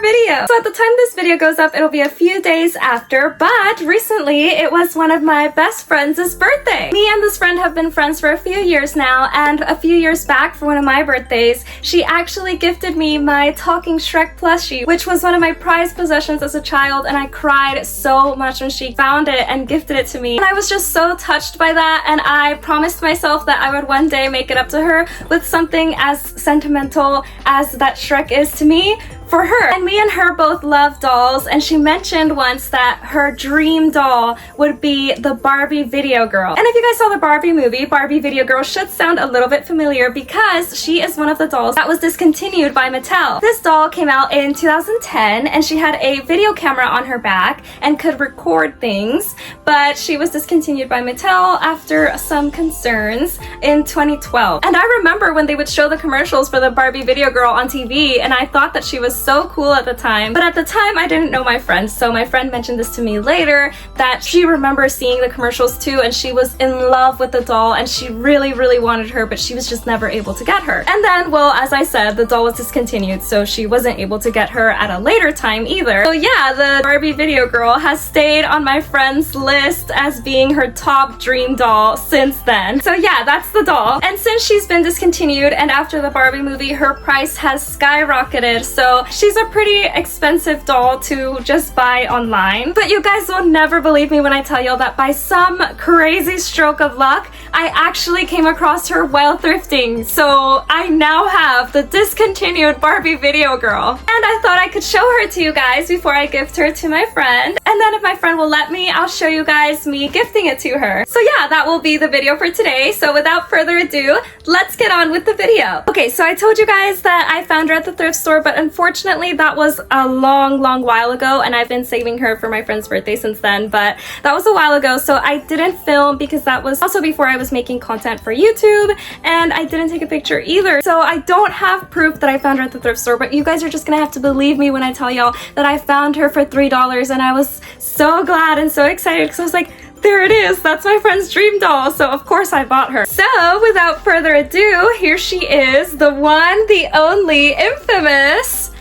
video. So at the time this video goes up, it'll be a few days after, but recently it was one of my best friends' birthday. Me and this friend have been friends for a few years now, and a few years back for one of my birthdays, she actually gifted me my Talking Shrek plushie, which was one of my prized possessions as a child, and I cried so much when she found it and gifted it to me. And I was just so touched by that, and I promised myself that I would one day make it up to her with something as sentimental as that Shrek is to me for her. And me and her both love dolls, and she mentioned once that her dream doll would be the Barbie Video Girl. And if you guys saw the Barbie movie, Barbie Video Girl should sound a little bit familiar because she is one of the dolls that was discontinued by Mattel. This doll came out in 2010, and she had a video camera on her back and could record things, but she was discontinued by Mattel after some concerns in 2012. And I remember when they would show the commercials for the Barbie Video Girl on TV, and I thought that she was so cool at the time, but at the time I didn't know my friend, so my friend mentioned this to me later that she remembers seeing the commercials too, and she was in love with the doll, and she really wanted her, but she was just never able to get her. And then, well, as I said, the doll was discontinued, so she wasn't able to get her at a later time either. So yeah, the Barbie Video Girl has stayed on my friend's list as being her top dream doll since then. So yeah, that's the doll. And since she's been discontinued and after the Barbie movie, her price has skyrocketed, so she's a pretty expensive doll to just buy online. But you guys will never believe me when I tell you that by some crazy stroke of luck, I actually came across her while thrifting. So I now have the discontinued Barbie Video Girl. And I thought I could show her to you guys before I gift her to my friend. And then if my friend will let me, I'll show you guys me gifting it to her. So yeah, that will be the video for today. So without further ado, let's get on with the video. Okay, so I told you guys that I found her at the thrift store, but unfortunately that was a long while ago, and I've been saving her for my friend's birthday since then, but that was a while ago, so I didn't film because that was also before I was making content for YouTube, and I didn't take a picture either. So I don't have proof that I found her at the thrift store, but you guys are just gonna have to believe me when I tell y'all that I found her for $3, and I was so glad and so excited because I was like, there it is, that's my friend's dream doll, so of course I bought her. So without further ado, here she is, the one, the only, infamous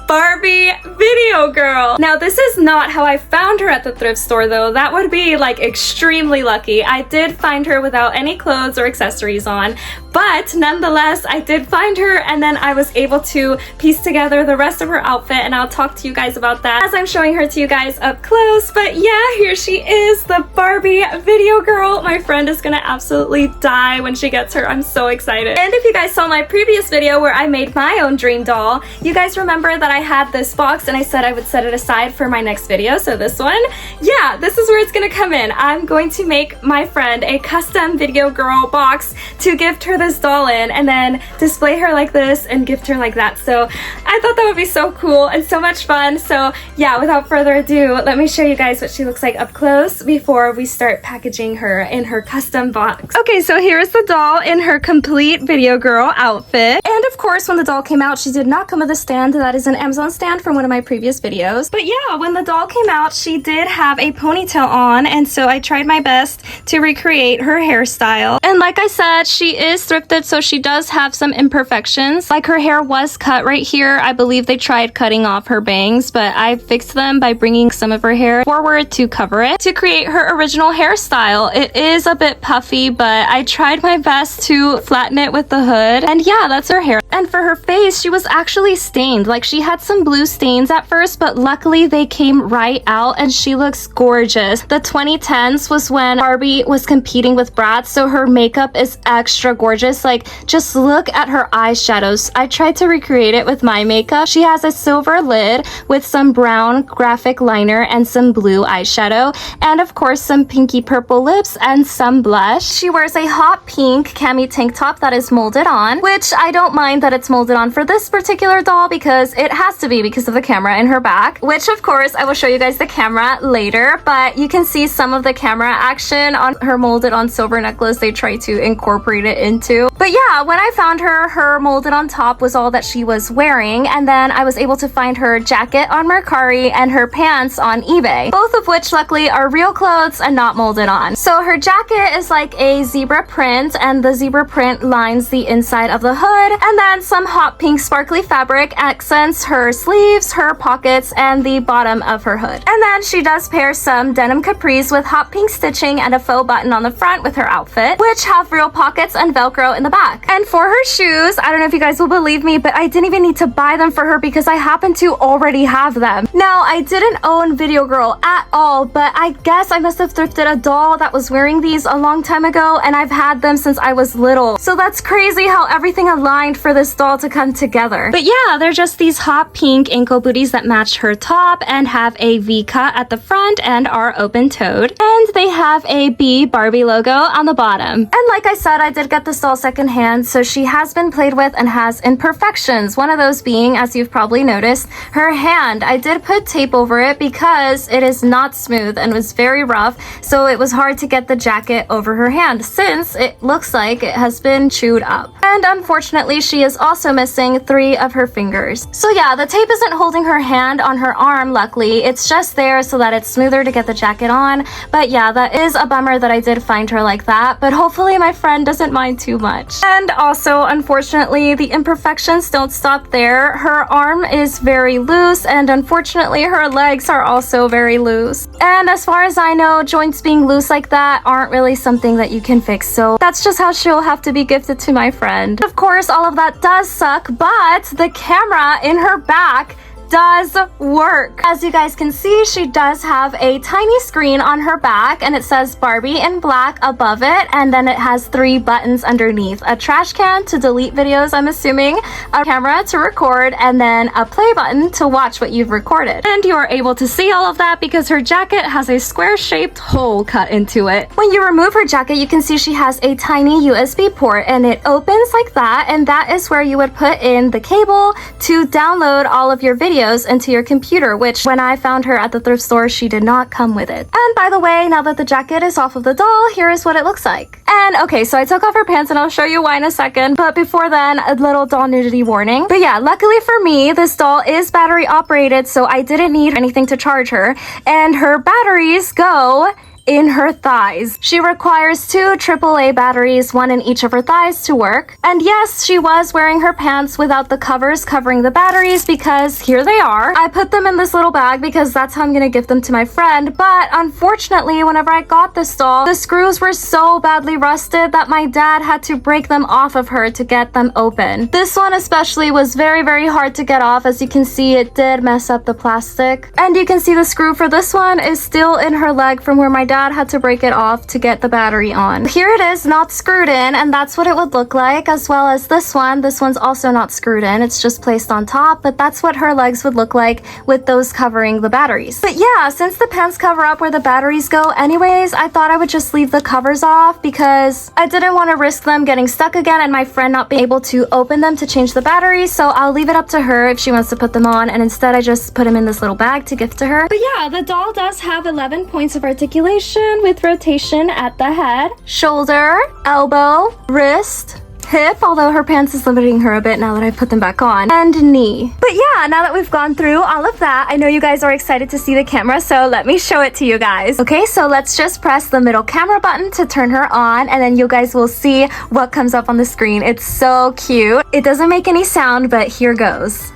Barbie Video Girl. Now this is not how I found her at the thrift store though. That would be like extremely lucky. I did find her without any clothes or accessories on, but nonetheless I did find her, and then I was able to piece together the rest of her outfit, and I'll talk to you guys about that as I'm showing her to you guys up close. But yeah, here she is, the Barbie Video Girl. My friend is gonna absolutely die when she gets her. I'm so excited. And if you guys saw my previous video where I made my own dream doll, you guys remember that I had this box and I said I would set it aside for my next video. So this one, yeah, this is where it's gonna come in. I'm going to make my friend a custom Video Girl box to gift her this doll in, and then display her like this and gift her like that. So I thought that would be so cool and so much fun. So yeah, without further ado, let me show you guys what she looks like up close before we start packaging her in her custom box. Okay, so here's the doll in her complete Video Girl outfit. And of course, when the doll came out, she did not come with a stand. That is an Amazon stand from one of my previous videos. But yeah, when the doll came out, she did have a ponytail on, and so I tried my best to recreate her hairstyle. And like I said, she is thrifted, so she does have some imperfections. Like her hair was cut right here. I believe they tried cutting off her bangs, but I fixed them by bringing some of her hair forward to cover it to create her original hairstyle. It is a bit puffy, but I tried my best to flatten it with the hood. And yeah, that's her hair. And for her face, she was actually stained. Like she had some blue stains at first, but luckily they came right out and she looks gorgeous. The 2010s was when Barbie was competing with Bratz, so her makeup is extra gorgeous. Like, just look at her eyeshadows. I tried to recreate it with my makeup. She has a silver lid with some brown graphic liner and some blue eyeshadow, and of course some pinky purple lips and some blush. She wears a hot pink cami tank top that is molded on, which I don't mind that it's molded on for this particular doll because it has to be because of the camera in her back, which of course I will show you guys the camera later, but you can see some of the camera action on her molded on silver necklace they try to incorporate it into. But yeah, when I found her, her molded on top was all that she was wearing, and then I was able to find her jacket on Mercari and her pants on eBay, both of which luckily are real clothes and not molded on. So her jacket is like a zebra print, and the zebra print lines the inside of the hood, and then And some hot pink sparkly fabric accents her sleeves, her pockets, and the bottom of her hood. And then she does pair some denim capris with hot pink stitching and a faux button on the front with her outfit, which have real pockets and Velcro in the back. And for her shoes, I don't know if you guys will believe me, but I didn't even need to buy them for her because I happen to already have them. Now, I didn't own Video Girl at all, but I guess I must have thrifted a doll that was wearing these a long time ago, and I've had them since I was little. So that's crazy how everything aligned for this doll to come together. But yeah, they're just these hot pink ankle booties that match her top and have a V cut at the front and are open-toed. And they have a B Barbie logo on the bottom. And like I said, I did get this doll secondhand, so she has been played with and has imperfections. One of those being, as you've probably noticed, her hand. I did put tape over it because it is not smooth and was very rough, so it was hard to get the jacket over her hand since it looks like it has been chewed up. And unfortunately, she is also missing 3 of her fingers. So yeah, the tape isn't holding her hand on her arm, luckily. It's just there so that it's smoother to get the jacket on. But yeah, that is a bummer that I did find her like that, but hopefully my friend doesn't mind too much. And also, unfortunately, the imperfections don't stop there. Her arm is very loose, and unfortunately, her legs are also very loose. And as far as I know, joints being loose like that aren't really something that you can fix, so that's just how she'll have to be gifted to my friend. Of course, all of that does suck, but the camera in her back does work. As you guys can see, she does have a tiny screen on her back, and it says Barbie in black above it, and then it has 3 buttons underneath. A trash can to delete videos, I'm assuming, a camera to record, and then a play button to watch what you've recorded. And you are able to see all of that because her jacket has a square-shaped hole cut into it. When you remove her jacket, you can see she has a tiny USB port, and it opens like that, and that is where you would put in the cable to download all of your videos into your computer, which when I found her at the thrift store, she did not come with it. And by the way, now that the jacket is off of the doll, here is what it looks like. And okay, so I took off her pants and I'll show you why in a second, but before then, a little doll nudity warning. But yeah, luckily for me, this doll is battery operated, so I didn't need anything to charge her, and her batteries go in her thighs. She requires 2 AAA batteries, 1 in each of her thighs to work. And yes, she was wearing her pants without the covers covering the batteries because here they are. I put them in this little bag because that's how I'm gonna gift them to my friend, but unfortunately, whenever I got this doll, the screws were so badly rusted that my dad had to break them off of her to get them open. This one especially was very, very hard to get off. As you can see, it did mess up the plastic. And you can see the screw for this one is still in her leg from where my dad had to break it off to get the battery on. Here it is, not screwed in, and that's what it would look like, as well as this one. This one's also not screwed in, it's just placed on top, but that's what her legs would look like with those covering the batteries. But yeah, since the pants cover up where the batteries go anyways, I thought I would just leave the covers off because I didn't want to risk them getting stuck again and my friend not being able to open them to change the batteries, so I'll leave it up to her if she wants to put them on, and instead I just put them in this little bag to gift to her. But yeah, the doll does have 11 points of articulation with rotation at the head, shoulder, elbow, wrist, hip, although her pants is limiting her a bit now that I put them back on, and knee. But yeah, now that we've gone through all of that, I know you guys are excited to see the camera, so let me show it to you guys. Okay, so let's just press the middle camera button to turn her on, and then you guys will see what comes up on the screen. It's so cute. It doesn't make any sound, but here goes.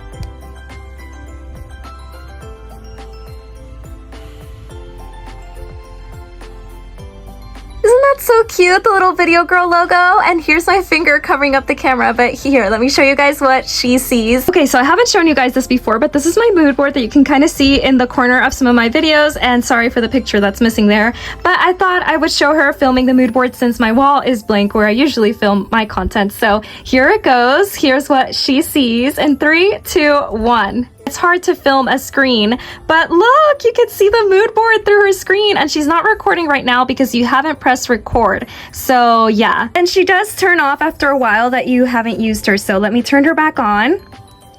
Isn't that so cute, the little Video Girl logo? And here's my finger covering up the camera, but here, let me show you guys what she sees. Okay, so I haven't shown you guys this before, but this is my mood board that you can kind of see in the corner of some of my videos, and sorry for the picture that's missing there, but I thought I would show her filming the mood board since my wall is blank where I usually film my content. So here it goes. Here's what she sees in 3, 2, 1. It's hard to film a screen, but look, you can see the mood board through her screen, and she's not recording right now because you haven't pressed record. So yeah, and she does turn off after a while that you haven't used her. So let me turn her back on.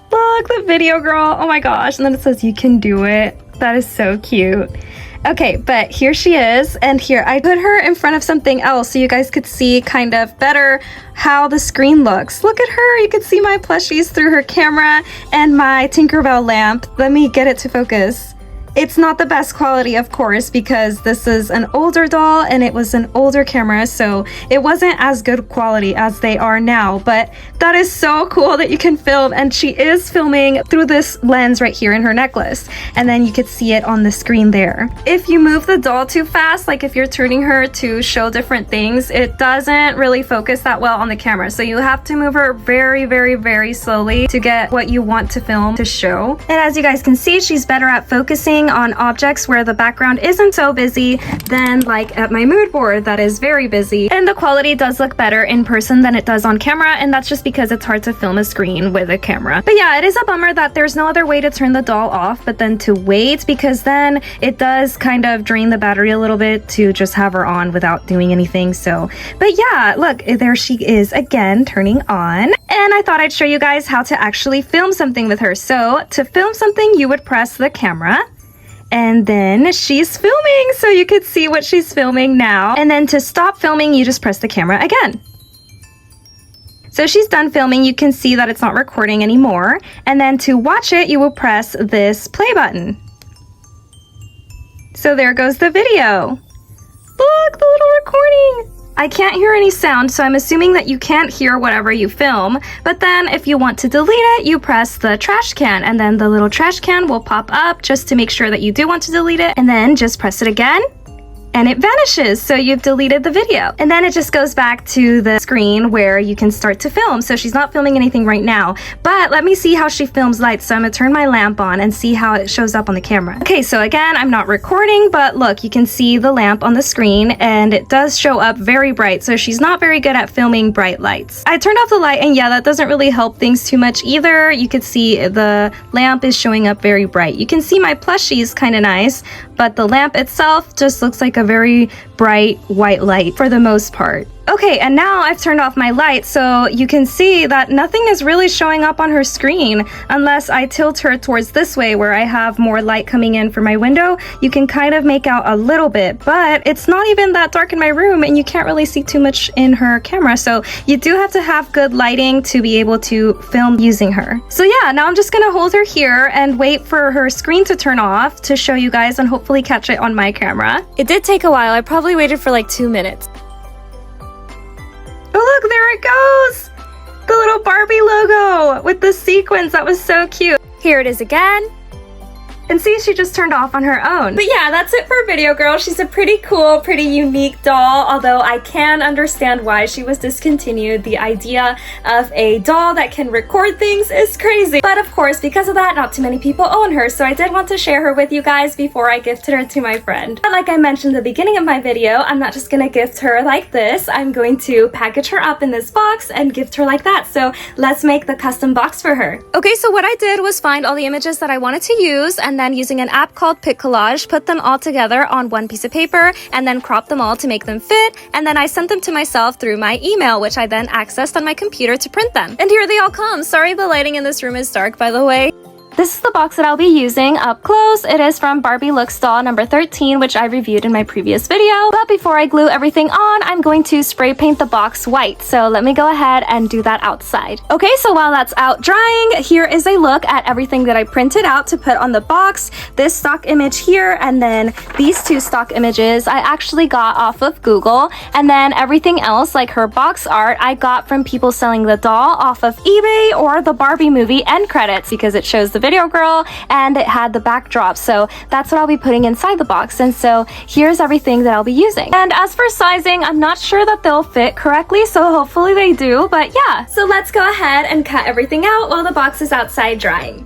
Look, the Video Girl, oh my gosh. And then it says you can do it. That is so cute. Okay, but here she is, and here I put her in front of something else so you guys could see kind of better how the screen looks. Look at her, you can see my plushies through her camera and my Tinkerbell lamp. Let me get it to focus. It's not the best quality, of course, because this is an older doll and it was an older camera, so it wasn't as good quality as they are now, but that is so cool that you can film, and she is filming through this lens right here in her necklace, and then you could see it on the screen there. If you move the doll too fast, like if you're turning her to show different things, it doesn't really focus that well on the camera, so you have to move her very, very, very slowly to get what you want to film to show. And as you guys can see, she's better at focusing on objects where the background isn't so busy than like at my mood board that is very busy. And the quality does look better in person than it does on camera, and that's just because it's hard to film a screen with a camera. But yeah, it is a bummer that there's no other way to turn the doll off but then to wait, because then it does kind of drain the battery a little bit to just have her on without doing anything. So, but yeah, look, there she is again turning on. And I thought I'd show you guys how to actually film something with her. So to film something, you would press the camera, and then she's filming, so you could see what she's filming now. And then to stop filming, you just press the camera again. So she's done filming, you can see that it's not recording anymore. And then to watch it, you will press this play button. So there goes the video. Look, the little recording. I can't hear any sound, so I'm assuming that you can't hear whatever you film. But then if you want to delete it, you press the trash can, and then the little trash can will pop up just to make sure that you do want to delete it. And then just press it again, and it vanishes, so you've deleted the video. And then it just goes back to the screen where you can start to film. So she's not filming anything right now, but let me see how she films lights. So I'm gonna turn my lamp on and see how it shows up on the camera. Okay, so again, I'm not recording, but look, you can see the lamp on the screen and it does show up very bright. So she's not very good at filming bright lights. I turned off the light, and yeah, that doesn't really help things too much either. You could see the lamp is showing up very bright. You can see my plushie is kind of nice, but the lamp itself just looks like a very bright white light for the most part. Okay, and now I've turned off my light, so you can see that nothing is really showing up on her screen unless I tilt her towards this way where I have more light coming in from my window. You can kind of make out a little bit, but it's not even that dark in my room and you can't really see too much in her camera, so you do have to have good lighting to be able to film using her. So yeah, now I'm just gonna hold her here and wait for her screen to turn off to show you guys and hopefully catch it on my camera. It did take a while. I probably waited for like 2 minutes. Oh look, there it goes! The little Barbie logo with the sequins. That was so cute. Here it is again. And see, she just turned off on her own. But yeah, that's it for Video Girl. She's a pretty cool, pretty unique doll, although I can understand why she was discontinued. The idea of a doll that can record things is crazy. But of course, because of that, not too many people own her, so I did want to share her with you guys before I gifted her to my friend. But like I mentioned at the beginning of my video, I'm not just gonna gift her like this. I'm going to package her up in this box and gift her like that. So let's make the custom box for her. Okay, so what I did was find all the images that I wanted to use, and then using an app called Pic Collage, put them all together on one piece of paper and then crop them all to make them fit, and then I sent them to myself through my email, which I then accessed on my computer to print them. And here they all come. Sorry the lighting in this room is dark, by the way. This is the box that I'll be using up close. It is from Barbie Looks doll number 13, which I reviewed in my previous video. But before I glue everything on, I'm going to spray paint the box white. So let me go ahead and do that outside. Okay, so while that's out drying, here is a look at everything that I printed out to put on the box. This stock image here, and then these two stock images I actually got off of Google. And then everything else, like her box art, I got from people selling the doll off of eBay or the Barbie movie end credits, because it shows the Video Girl and it had the backdrop. So that's what I'll be putting inside the box. And so here's everything that I'll be using. And as for sizing, I'm not sure that they'll fit correctly, so hopefully they do, but yeah. So let's go ahead and cut everything out while the box is outside drying.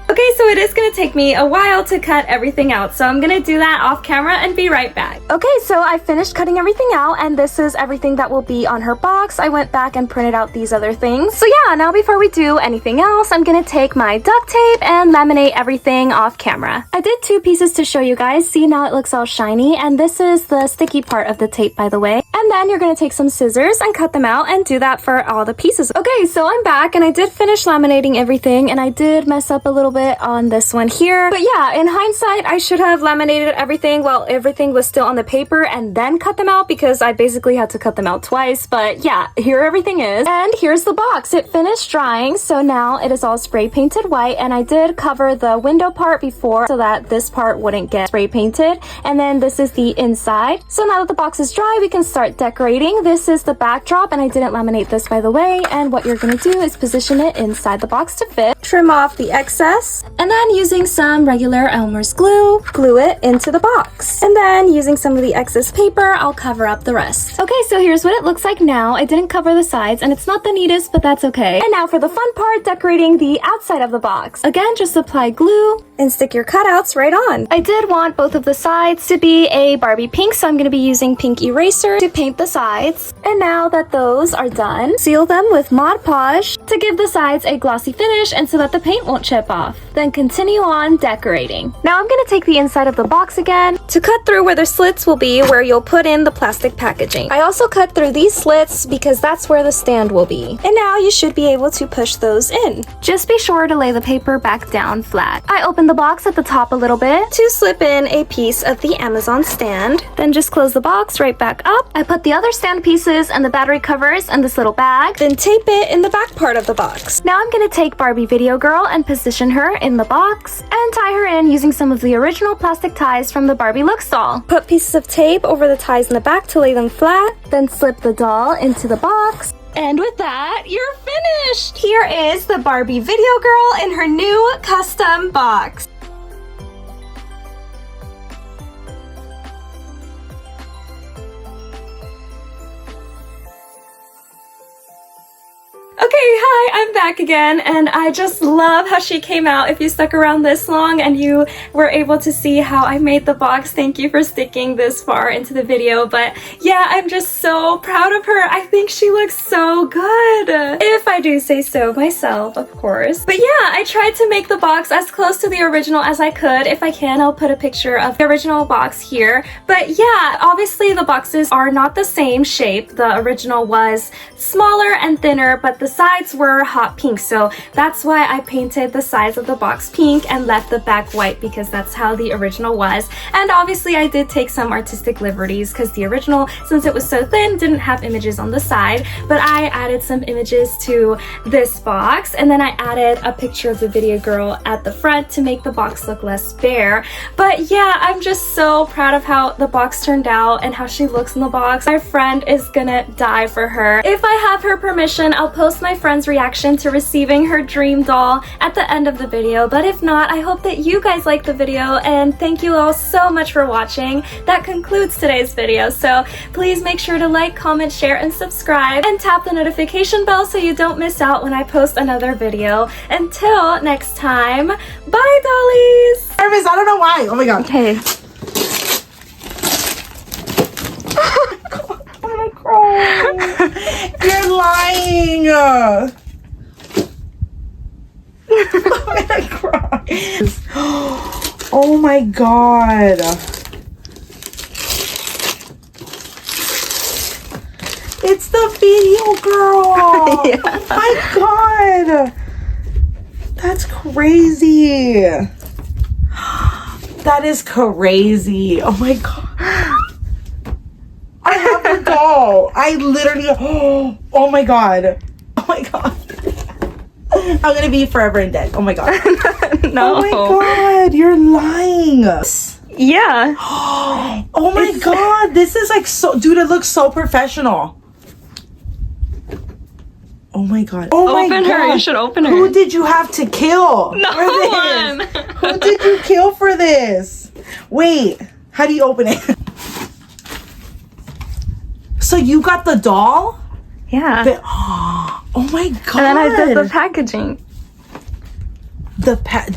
Okay, so it is going to take me a while to cut everything out, so I'm going to do that off camera and be right back. Okay, so I finished cutting everything out, and this is everything that will be on her box. I went back and printed out these other things. So yeah, now before we do anything else, I'm going to take my duct tape and laminate everything off camera. I did 2 pieces to show you guys. See, now it looks all shiny, and this is the sticky part of the tape, by the way. And then you're going to take some scissors and cut them out and do that for all the pieces. Okay, so I'm back, and I did finish laminating everything, and I did mess up a little bit bit on this one here. But yeah, in hindsight, I should have laminated everything while everything was still on the paper and then cut them out because I basically had to cut them out twice. But yeah, here everything is. And here's the box. It finished drying, so now it is all spray painted white, and I did cover the window part before so that this part wouldn't get spray painted. And then this is the inside. So now that the box is dry, we can start decorating. This is the backdrop, and I didn't laminate this, by the way. And what you're gonna do is position it inside the box to fit, trim off the excess, and then using some regular Elmer's glue, glue it into the box. And then using some of the excess paper, I'll cover up the rest. Okay, so here's what it looks like now. I didn't cover the sides, and it's not the neatest, but that's okay. And now for the fun part, decorating the outside of the box. Again, just apply glue and stick your cutouts right on. I did want both of the sides to be a Barbie pink, so I'm gonna be using pink eraser to paint the sides. And now that those are done, seal them with Mod Podge to give the sides a glossy finish and so that the paint won't chip off. Then continue on decorating. Now I'm gonna take the inside of the box again to cut through where the slits will be, where you'll put in the plastic packaging. I also cut through these slits because that's where the stand will be. And now you should be able to push those in. Just be sure to lay the paper back down flat. I opened the box at the top a little bit to slip in a piece of the Amazon stand. Then just close the box right back up. I put the other stand pieces and the battery covers in this little bag, then tape it in the back part of the box. Now I'm gonna take Barbie Video Girl and position her in the box and tie her in using some of the original plastic ties from the Barbie Looks doll. Put pieces of tape over the ties in the back to lay them flat, then slip the doll into the box. And with that, you're finished! Here is the Barbie Video Girl in her new custom box. Okay, hi, I'm back again, and I just love how she came out. If you stuck around this long and you were able to see how I made the box, thank you for sticking this far into the video. But yeah, I'm just so proud of her. I think she looks so good, if I do say so myself, of course. But yeah, I tried to make the box as close to the original as I could. If I can, I'll put a picture of the original box here. But yeah, obviously the boxes are not the same shape. The original was smaller and thinner, but the sides were hot pink, so that's why I painted the sides of the box pink and left the back white, because that's how the original was. And obviously I did take some artistic liberties because the original, since it was so thin, didn't have images on the side, but I added some images to this box, and then I added a picture of the video girl at the front to make the box look less bare. But yeah, I'm just so proud of how the box turned out and how she looks in the box. My friend is gonna die for her. If I have her permission, I'll post my friend's reaction to receiving her dream doll at the end of the video, but if not, I hope that you guys liked the video, and thank you all so much for watching. That concludes today's video, so please make sure to like, comment, share, and subscribe, and tap the notification bell so you don't miss out when I post another video. Until next time, bye dollies! Nervous, I don't know why. Oh my god. Okay. You're lying. I'm gonna cry. Oh my god. It's the video girl. Yeah. Oh my god. That's crazy. That is crazy. Oh my god. I have the doll. I literally, oh my god. Oh my god. I'm gonna be forever in debt. Oh my god. No. Oh my god, you're lying. Yeah. Oh my god, this is like so, dude, it looks so professional. Oh my god. Oh my god. Open her, you should open her. Who did you have to kill No for one. this? Who did you kill for this? Wait, how do you open it? So you got the doll? Yeah. Oh my god. And then I did the packaging.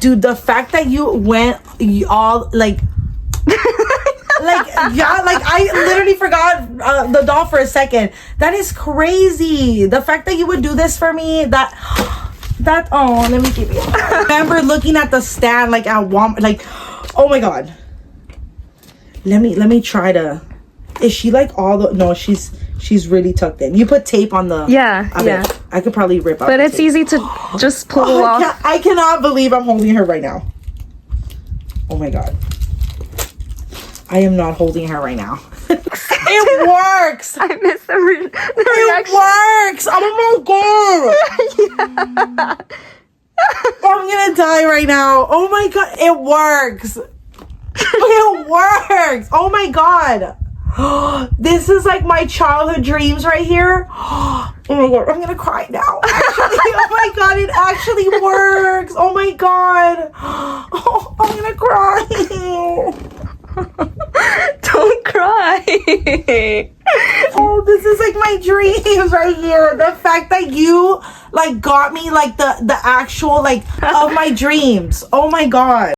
Dude, the fact that you went all like yeah, like I literally forgot the doll for a second. That is crazy. The fact that you would do this for me, that oh, let me give you. I remember looking at the stand like at Walmart, like, oh my god. Let me try to. Is she like all the? No, she's really tucked in. You put tape on the. Yeah. Yeah. I could probably rip out. But it's easy to just pull off. I cannot believe I'm holding her right now. Oh my god. I am not holding her right now. It works. I missed the reaction. It works. Oh my god. I'm gonna die right now. Oh my god. It works. It works. Oh my god. This is like my childhood dreams right here. Oh my god. I'm gonna cry now. Actually, oh my god. It actually works. Oh my god. Oh, I'm gonna cry. Don't cry. Oh, this is like my dreams right here. The fact that you like got me like the actual like of my dreams. Oh my god.